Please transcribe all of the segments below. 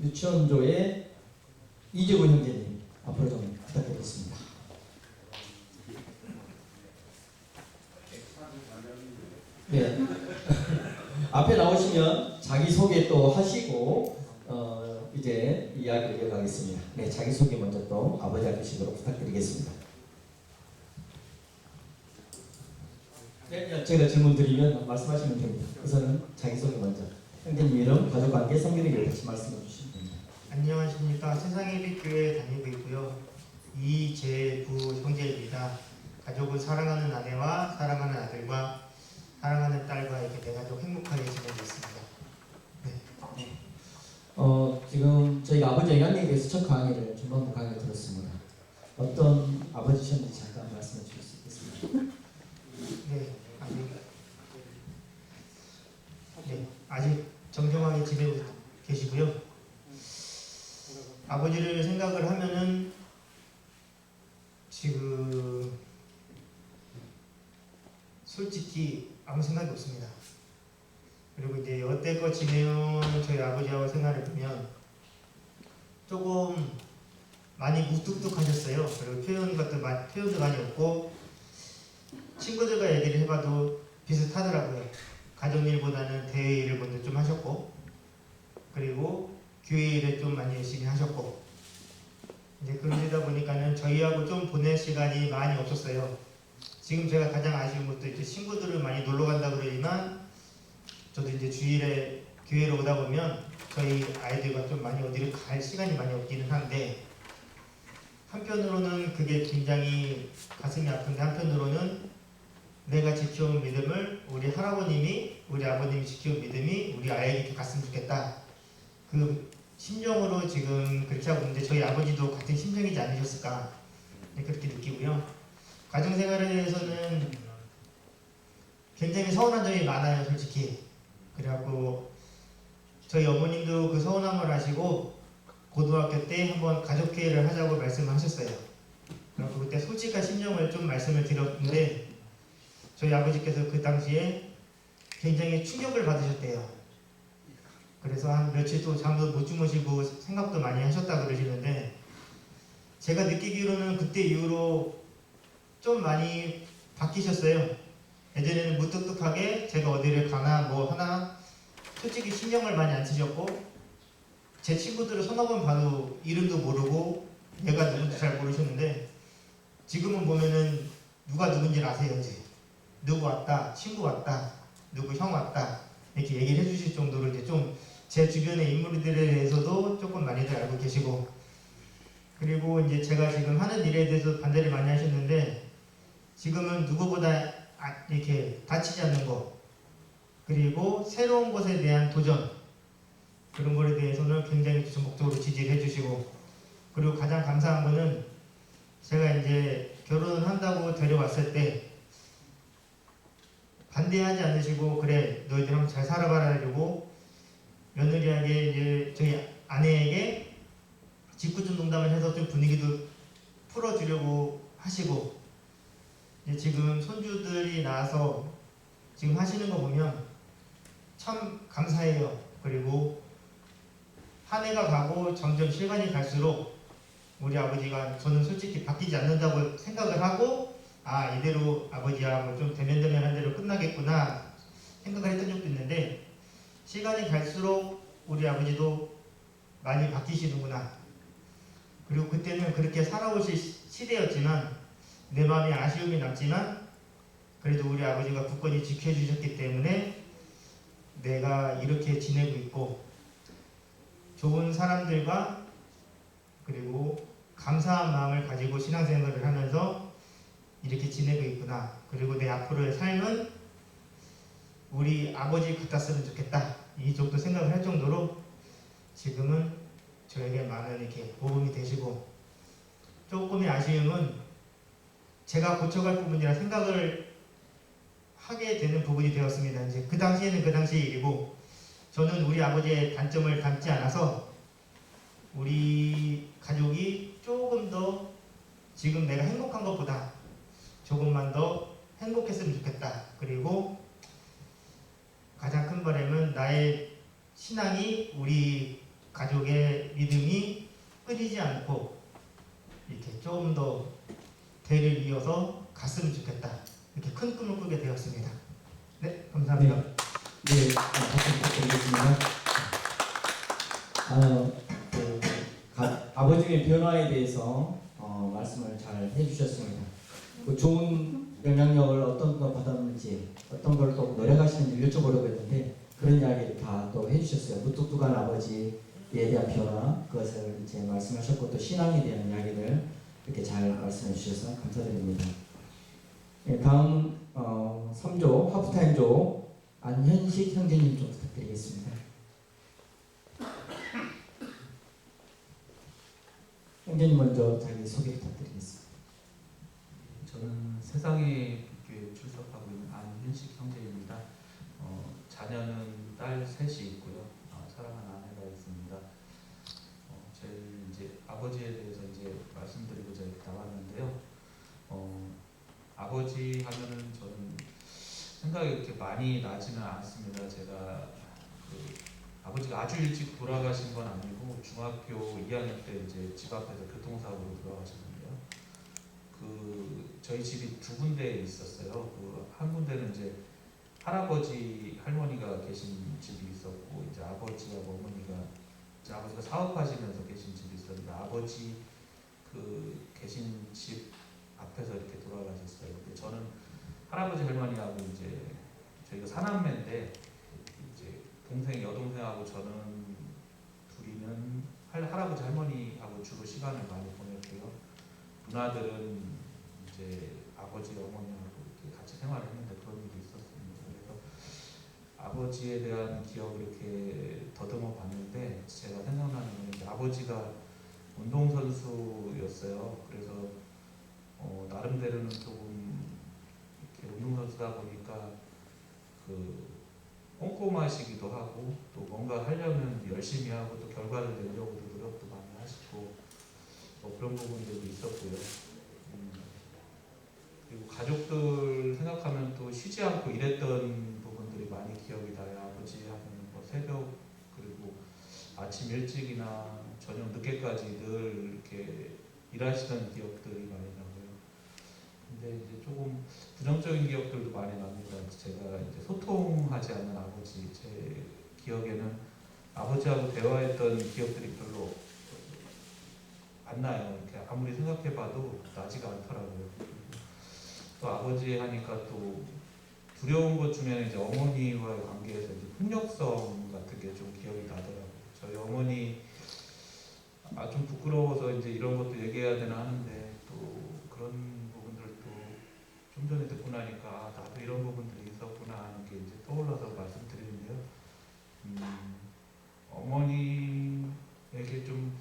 유치원조의 이재근 형제님 앞으로 좀 부탁드리겠습니다. 네. 앞에 나오시면 자기소개 또 하시고 이제 이야기를 이어가겠습니다. 네, 자기소개 먼저 또 아버지 해주시도록 부탁드리겠습니다. 네, 제가 질문 드리면 말씀하시면 됩니다. 우선은 자기소개 먼저. 형제님 이름, 가족관계, 성교를 같이 말씀해 주시면 됩니다. 안녕하십니까. 세상예비교회 다니고 있고요. 이재부 형제입니다. 가족은 사랑하는 아내와 사랑하는 아들과 사랑하는 딸과 이렇게 대가족 행복하게 지내고 있습니다. 네. 지금 저희가 아버지 영향력에 대해서 첫 강의를 중반부 강의를 들었습니다. 어떤 아버지셨는지 잠깐 말씀해 주실 수 있겠습니까? 아직 정정하게 지내고 계시고요. 아버지를 생각을 하면은 지금 솔직히 아무 생각이 없습니다. 그리고 이제 여태껏 지내온 저희 아버지하고 생활을 보면 조금 많이 무뚝뚝하셨어요. 그리고 표현도 많이 없고 친구들과 얘기를 해봐도 비슷하더라고요. 가정일보다는 대외일을 먼저 좀 하셨고 그리고 교회 일을 좀 많이 열심히 하셨고 이제 그러다 보니까는 저희하고 좀 보낼 시간이 많이 없었어요. 지금 제가 가장 아쉬운 것도 이제 친구들을 많이 놀러 간다 그러지만 저도 이제 주일에 교회로 오다 보면 저희 아이들과 좀 많이 어디를 갈 시간이 많이 없기는 한데 한편으로는 그게 굉장히 가슴이 아픈데 한편으로는 내가 지켜온 믿음을 우리 할아버님이 우리 아버님이 지켜온 믿음이 우리 아이에게 갔으면 좋겠다. 그 심정으로 지금 그렇게 하고 있는데 저희 아버지도 같은 심정이지 않으셨을까 그렇게 느끼고요. 가정생활에 대해서는 굉장히 서운한 점이 많아요, 솔직히. 그래갖고 저희 어머님도 그 서운함을 아시고 고등학교 때 한번 가족회의를 하자고 말씀을 하셨어요. 그래갖고 그때 솔직한 심정을 좀 말씀을 드렸는데 저희 아버지께서 그 당시에 굉장히 충격을 받으셨대요. 그래서 한 며칠 또 잠도 못 주무시고 생각도 많이 하셨다 그러시는데 제가 느끼기로는 그때 이후로 좀 많이 바뀌셨어요. 예전에는 무뚝뚝하게 제가 어디를 가나 뭐 하나 솔직히 신경을 많이 안 쓰셨고 제 친구들을 서너 번 봐도 이름도 모르고 얘가 누군지 잘 모르셨는데 지금은 보면은 누가 누군지를 아세요. 이제 누구 왔다, 친구 왔다, 누구 형 왔다 이렇게 얘기를 해주실 정도로 이제 좀 제 주변의 인물들에 대해서도 조금 많이들 알고 계시고 그리고 이제 제가 지금 하는 일에 대해서 반대를 많이 하셨는데 지금은 누구보다 이렇게 다치지 않는 것 그리고 새로운 것에 대한 도전 그런 거에 대해서는 굉장히 적극적으로 지지를 해주시고 그리고 가장 감사한 거는 제가 이제 결혼한다고 데려왔을 때 반대하지 않으시고 그래 너희들 한번 잘 살아봐라 하려고 며느리에게 이제 저희 아내에게 짓궂은 농담을 해서 좀 분위기도 풀어주려고 하시고 이제 지금 손주들이 나와서 지금 하시는 거 보면 참 감사해요. 그리고 한 해가 가고 점점 시간이 갈수록 우리 아버지가 저는 솔직히 바뀌지 않는다고 생각을 하고 이대로 아버지하고 좀 대면대면한 대로 끝나겠구나 생각을 했던 적도 있는데 시간이 갈수록 우리 아버지도 많이 바뀌시는구나. 그리고 그때는 그렇게 살아오실 시대였지만 내 마음에 아쉬움이 남지만 그래도 우리 아버지가 굳건히 지켜주셨기 때문에 내가 이렇게 지내고 있고 좋은 사람들과 그리고 감사한 마음을 가지고 신앙생활을 하면서 이렇게 지내고 있구나. 그리고 내 앞으로의 삶은 우리 아버지 같았으면 좋겠다. 이 정도 생각을 할 정도로 지금은 저에게 많은 이렇게 도움이 되시고 조금의 아쉬움은 제가 고쳐갈 부분이라 생각을 하게 되는 부분이 되었습니다. 이제 그 당시에는 그 당시의 일이고 저는 우리 아버지의 단점을 담지 않아서 우리 가족이 조금 더 지금 내가 행복한 것보다 조금만 더 행복했으면 좋겠다. 그리고 가장 큰 바람은 나의 신앙이 우리 가족의 믿음이 끊이지 않고 이렇게 좀 더 대를 이어서 갔으면 좋겠다. 이렇게 큰 꿈을 꾸게 되었습니다. 네, 감사합니다. 네, 박수 부탁드리겠습니다. 아버님의 변화에 대해서 말씀을 잘 해주셨습니다. 그 좋은 영향력을 어떤 거 받았는지, 어떤 걸 또 노력하시는지 여쭤보려고 했는데 그런 이야기를 다 또 해주셨어요. 무뚝뚝한 아버지에 대한 변화, 그것을 이제 말씀하셨고 또 신앙에 대한 이야기를 이렇게 잘 말씀해 주셔서 감사드립니다. 네, 다음 3조 하프타임조 안현식 형제님 좀 부탁드리겠습니다. 형제님 먼저 자기 소개 부탁드리겠습니다. 저는 세상의 교회에 출석하고 있는 안윤식 형제입니다. 자녀는 딸 셋이 있고요. 사랑하는 아내가 있습니다. 제일 이제 아버지에 대해서 이제 말씀드리고자 나왔는데요. 아버지 하면은 저는 생각이 그렇게 많이 나지는 않습니다. 제가 아버지가 아주 일찍 돌아가신 건 아니고 중학교 2학년 때 이제 집 앞에서 교통사고로 돌아가셨는데요. 저희 집이 두 군데에 있었어요. 한 군데는 이제 할아버지 할머니가 계신 집이 있었고 이제 아버지하고 어머니가 이제 아버지가 사업하시면서 계신 집이 있었는데 아버지 계신 집 앞에서 이렇게 돌아가셨어요. 근데 저는 할아버지 할머니하고 이제 저희가 사남매인데 이제 여동생하고 저는 둘이는 할아버지 할머니하고 주로 시간을 많이 보냈고요. 누나들은 이제 아버지 어머니하고 이렇게 같이 생활을 했는데 그런 일이 있었습니다. 그래서 아버지에 대한 기억을 이렇게 더듬어 봤는데 제가 생각나는 건 이제 아버지가 운동선수였어요. 그래서 나름대로는 조금 이렇게 운동선수다 보니까 꼼꼼하시기도 하고 또 뭔가 하려면 열심히 하고 또 결과를 내려고도 노력도 많이 하시고 그런 부분들도 있었고요. 그리고 가족들 생각하면 또 쉬지 않고 일했던 부분들이 많이 기억이 나요. 아버지하고는 새벽 그리고 아침 일찍이나 저녁 늦게까지 늘 이렇게 일하시던 기억들이 많이 나고요. 근데 이제 조금 부정적인 기억들도 많이 납니다. 제가 이제 소통하지 않는 아버지, 제 기억에는 아버지하고 대화했던 기억들이 별로 안 나요. 이렇게 아무리 생각해봐도 나지가 않더라고요. 또 아버지 하니까 또 두려운 것 중에는 이제 어머니와의 관계에서 이제 폭력성 같은 게 좀 기억이 나더라고요. 저희 어머니 좀 부끄러워서 이제 이런 것도 얘기해야 되나 하는데 또 그런 부분들도 좀 전에 듣고 나니까 나도 이런 부분들이 있었구나 하는 게 이제 떠올라서 말씀드리는데요. 어머니에게 좀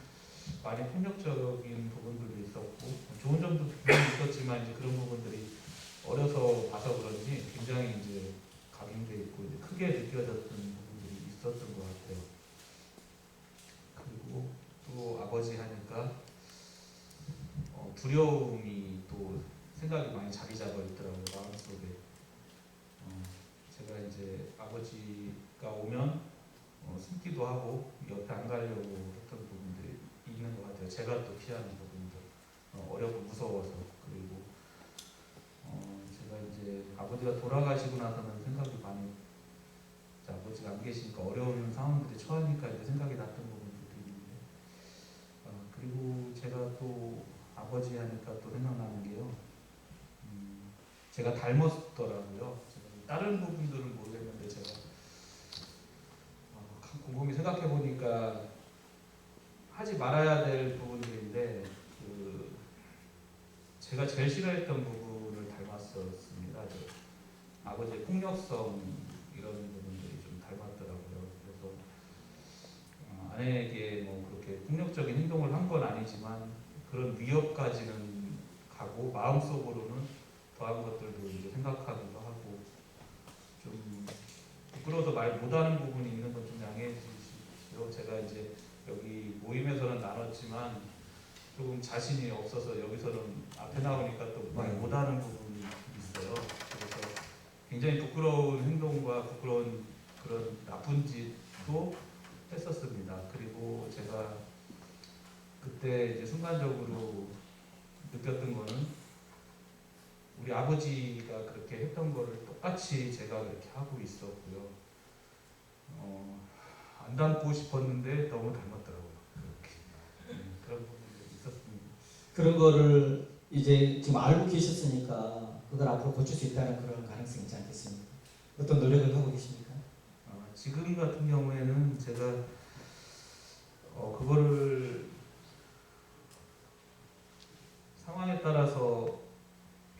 많이 폭력적인 부분들도 있었고 좋은 점도 분명히 있었지만 이제 그런 부분들이 어려서 봐서 그런지 굉장히 이제 각인돼 있고 이제 크게 느껴졌던 부분들이 있었던 것 같아요. 그리고 또 아버지 하니까 두려움이 또 생각이 많이 자리 잡아 있더라고요. 마음속에. 제가 이제 아버지가 오면 숨기도 하고 옆에 안 가려고 했던 부분들이 있는 것 같아요. 제가 또 피하는 부분도 어렵고 무서워서. 그리고 제가 이제 아버지가 돌아가시고 나서는 생각이 많이 아버지가 안 계시니까 어려운 상황들에 처하니까 이제 생각이 났던 부분들도 있는데 그리고 제가 또 아버지 하니까 또 생각나는 게요. 제가 닮았더라고요. 다른 부분들은 모르겠는데 제가 곰곰이 생각해 보니까 하지 말아야 될 부분들인데 제가 제일 싫어했던 부분을 닮았었습니다. 아버지의 폭력성 이런 부분들이 좀 닮았더라고요. 그래서 아내에게 뭐 그렇게 폭력적인 행동을 한 건 아니지만 그런 위협까지는 가고 마음속으로는 더한 것들도 이제 생각하기도 하고 좀 부끄러워서 말 못하는 부분이 있는 건 좀 양해해 주십시오. 제가 이제 여기 모임에서는 나눴지만 조금 자신이 없어서 여기서는 앞에 나오니까 또 많이 못하는 부분이 있어요. 그래서 굉장히 부끄러운 행동과 부끄러운 그런 나쁜 짓도 했었습니다. 그리고 제가 그때 이제 순간적으로 느꼈던 거는 우리 아버지가 그렇게 했던 거를 똑같이 제가 그렇게 하고 있었고요. 안 닮고 싶었는데 너무 닮았더라고요. 그렇게 그런 부분이 있었습니다. 그런 거를 이제 지금 알고 계셨으니까 그걸 앞으로 고칠 수 있다는 그런 가능성이 있지 않겠습니까? 어떤 노력을 하고 계십니까? 지금 같은 경우에는 제가 그거를 상황에 따라서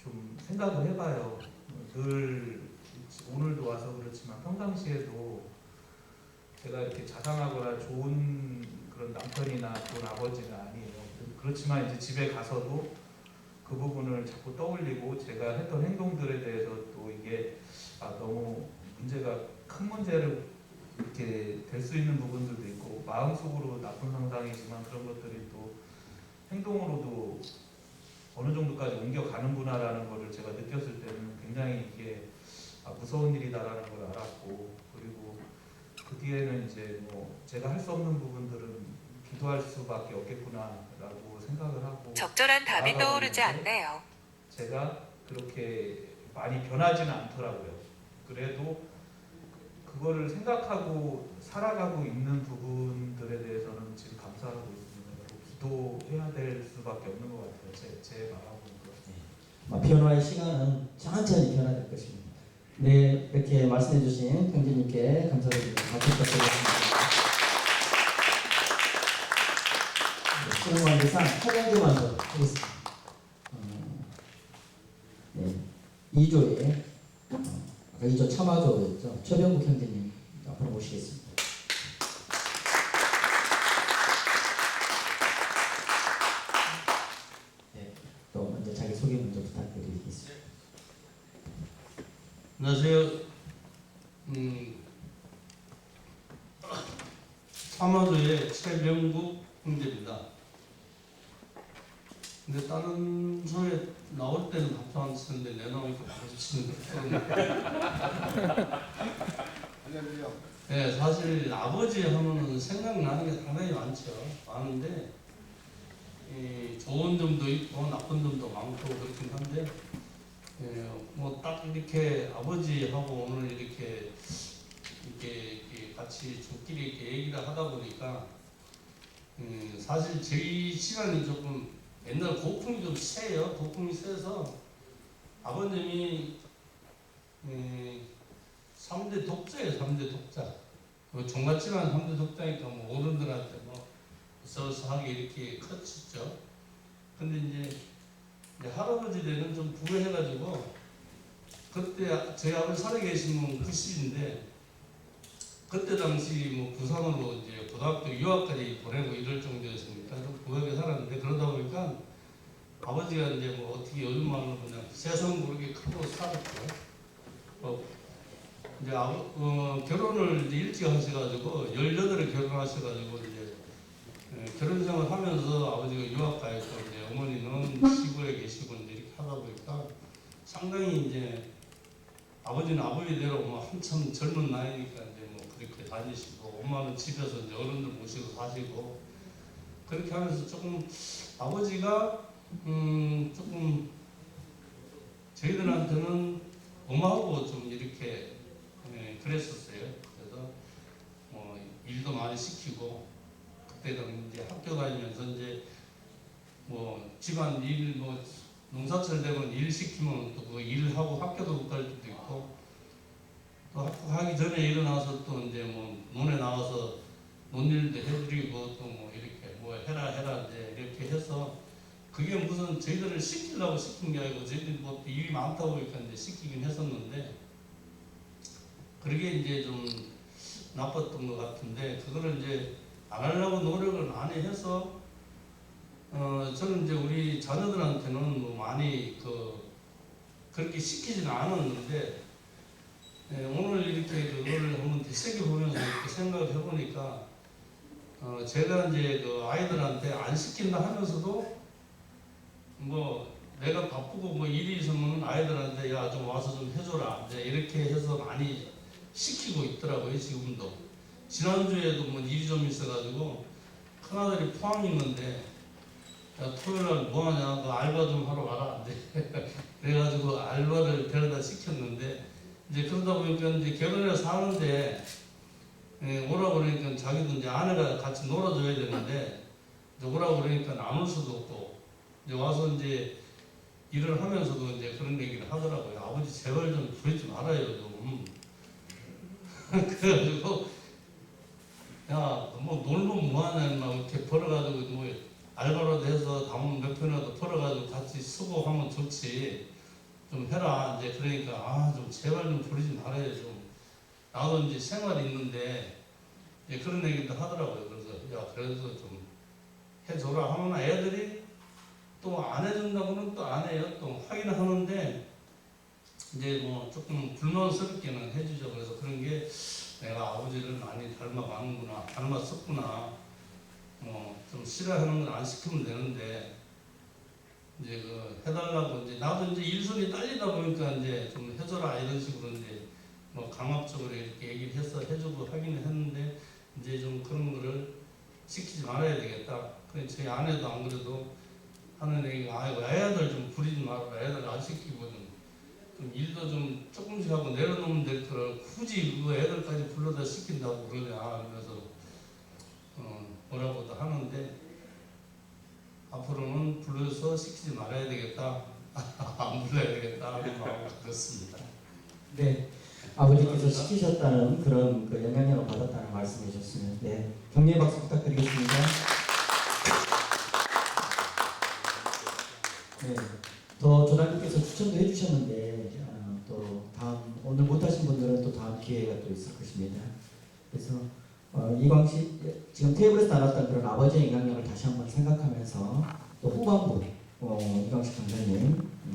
좀 생각을 해봐요. 늘 오늘도 와서 그렇지만 평상시에도 제가 이렇게 자상하거나 좋은 그런 남편이나 좋은 아버지는 아니에요. 그렇지만 이제 집에 가서도 그 부분을 자꾸 떠올리고 제가 했던 행동들에 대해서 또 이게 너무 문제가 큰 문제를 이렇게 될 수 있는 부분들도 있고 마음속으로 나쁜 상상이지만 그런 것들이 또 행동으로도 어느 정도까지 옮겨가는구나라는 것을 제가 느꼈을 때는 굉장히 이게 무서운 일이다라는 걸 알았고, 그리고 그 뒤에는 이제 뭐 제가 할 수 없는 부분들은 기도할 수밖에 없겠구나라고 생각을 하고 적절한 답이 나아가고 떠오르지 있는데 않네요. 제가 그렇게 많이 변하지는 않더라고요. 그래도 그거를 생각하고 살아가고 있는 부분들에 대해서는 지금 감사하고 있습니다. 기도해야 될 수밖에 없는 것 같아요. 제 마음은 그렇습니다. 변화의 시간은 천천히 변화될 것입니다. 네, 이렇게 말씀해 주신 형제님께 감사드립니다. 박수 부탁드리겠습니다. 수능관계상 사장제만 더 하겠습니다. 네, 2조에 아까 2조 참화조였죠. 최병국 형제님 앞으로 모시겠습니다. 네, 또 먼저 자기 소개 먼저 부탁드리겠습니다. 안녕하세요. 사마도의 최병국 형제입니다. 근데 다른 소에 나올 때는 박수 안 치는데 내 나오니까 박수 치는 거예요. 네, 사실 아버지 하면은 생각나는 게 상당히 많은데 좋은 점도 있고 나쁜 점도 많고 그렇긴 한데 뭐 딱 이렇게 아버지하고 오늘 이렇게 같이 저끼리 이렇게 얘기를 하다 보니까 사실 저희 시간이 조금 옛날 고풍이 좀 세요. 고풍이 세서 아버님이 3대 독자예요. 3대 독자. 종갓집안 3대 독자니까 뭐 어른들한테 뭐 서서하게 이렇게 컸죠. 근데 이제 할아버지 때는 좀 부해가지고 그때 저희 아버지 살아계신 분 그 시인데 그때 당시 뭐 부산으로 이제 고등학교 유학까지 보내고 이럴 정도였으니까 좀 부하게 살았는데 그러다 보니까 아버지가 이제 뭐 어떻게 요즘 말로 그냥 세상 모르게 크고 살았고 이제 결혼을 이제 일찍 하셔가지고 18에 결혼하셔가지고 이제 결혼생활 하면서 아버지가 유학 가 있고 이제 어머니는 시골에 계시고 이제 이렇게 하다 보니까 상당히 이제 아버지는 아버지대로 뭐 한참 젊은 나이니까 이제 뭐 그렇게 다니시고 엄마는 집에서 이제 어른들 모시고 사시고 그렇게 하면서 조금 아버지가 조금 저희들한테는 엄마하고 좀 이렇게 그랬었어요. 그래서 뭐 일도 많이 시키고 그때는 이제 학교 다니면서 이제 뭐 집안 일 뭐 농사철 되면 일 시키면 또 그 일하고 학교도 못 갈 때도 있고 또 학교 가기 전에 일어나서 또 이제 뭐 논에 나가서 논일도 해드리고 또 뭐 이렇게 뭐 해라 이제 이렇게 해서 그게 무슨 저희들을 시키려고 시킨 게 아니고 저희들이 뭐 일이 많다 보니까 이제 시키긴 했었는데 그게 이제 좀 나빴던 것 같은데 그거를 이제 안 하려고 노력을 많이 해서 저는 이제 우리 자녀들한테는 뭐 많이 그렇게 시키지는 않았는데 오늘 이렇게 그거를 한번 되새겨 보면서 이렇게 생각을 해보니까 제가 이제 그 아이들한테 안 시킨다 하면서도 뭐 내가 바쁘고 뭐 일이 있으면 아이들한테 야 좀 와서 좀 해줘라 이제 이렇게 해서 많이 시키고 있더라고요. 지금도 지난주에도 뭐 일이 좀 있어가지고 큰아들이 포항에 있는데 야, 토요일날 뭐하냐 너 알바 좀 하러 와라 이제 그래가지고 알바를 데려다 시켰는데 이제 그러다 보니까 이제 결혼해서 사는데 오라고 그러니까 자기도 이제 아내가 같이 놀아줘야 되는데 이제 오라고 그러니까 안 올 수도 없고 이제 와서 이제 일을 하면서도 이제 그런 얘기를 하더라고요. 아버지 제발 좀 부리지 말아요 좀. 그래가지고 야 뭐 놀면 뭐하냐 막 이렇게 벌어가지고 뭐 알바라도 해서 담은 몇 편이라도 벌어가지고 같이 쓰고 하면 좋지 좀 해라 이제 그러니까 아 좀 제발 좀 부리지 말아요 좀. 나도 이제 생활이 있는데 이제 그런 얘기도 하더라고요. 그래서 야 그래서 좀 해줘라 하면 애들이 또 안 해준다고는 또 안 해요. 또 하긴 하는데 이제 뭐 조금 불만스럽게는 해주죠. 그래서 그런 게 내가 아버지를 많이 닮아가는구나, 닮았었구나. 좀 싫어하는 건 안 시키면 되는데 이제 그 해달라고 이제 나도 이제 일손이 딸리다 보니까 이제 좀 해줘라 이런 식으로 이제 뭐 강압적으로 이렇게 얘기를 해서 해주고 하기는 했는데 이제 좀 그런 거를 시키지 말아야 되겠다. 그래 저희 아내도 안 그래도 하는 얘기가 아이고 애들 좀 부리지 말아라. 애들 안 시키고 좀 일도 좀 조금씩 하고 내려놓으면 될 걸 굳이 그거 애들까지 불러다 시킨다고 그러냐 그래서 뭐라고도 하는데 앞으로는 불러서 시키지 말아야 되겠다. 안 불러야 되겠다. 그렇습니다. 네, 아버지께서 시키셨다는 그런 그 영향력을 받았다는 말씀이셨으면 네, 격려의 박수 부탁드리겠습니다. 네, 더 조단님께서 추천도 해주셨는데 또 다음 오늘 못하신 분들은 또 다음 기회가 또 있을 것입니다. 그래서 이광식 지금 테이블에서 나눴던 그런 아버지의 영향력을 다시 한번 생각하면서 또 후반부 이광식 강사님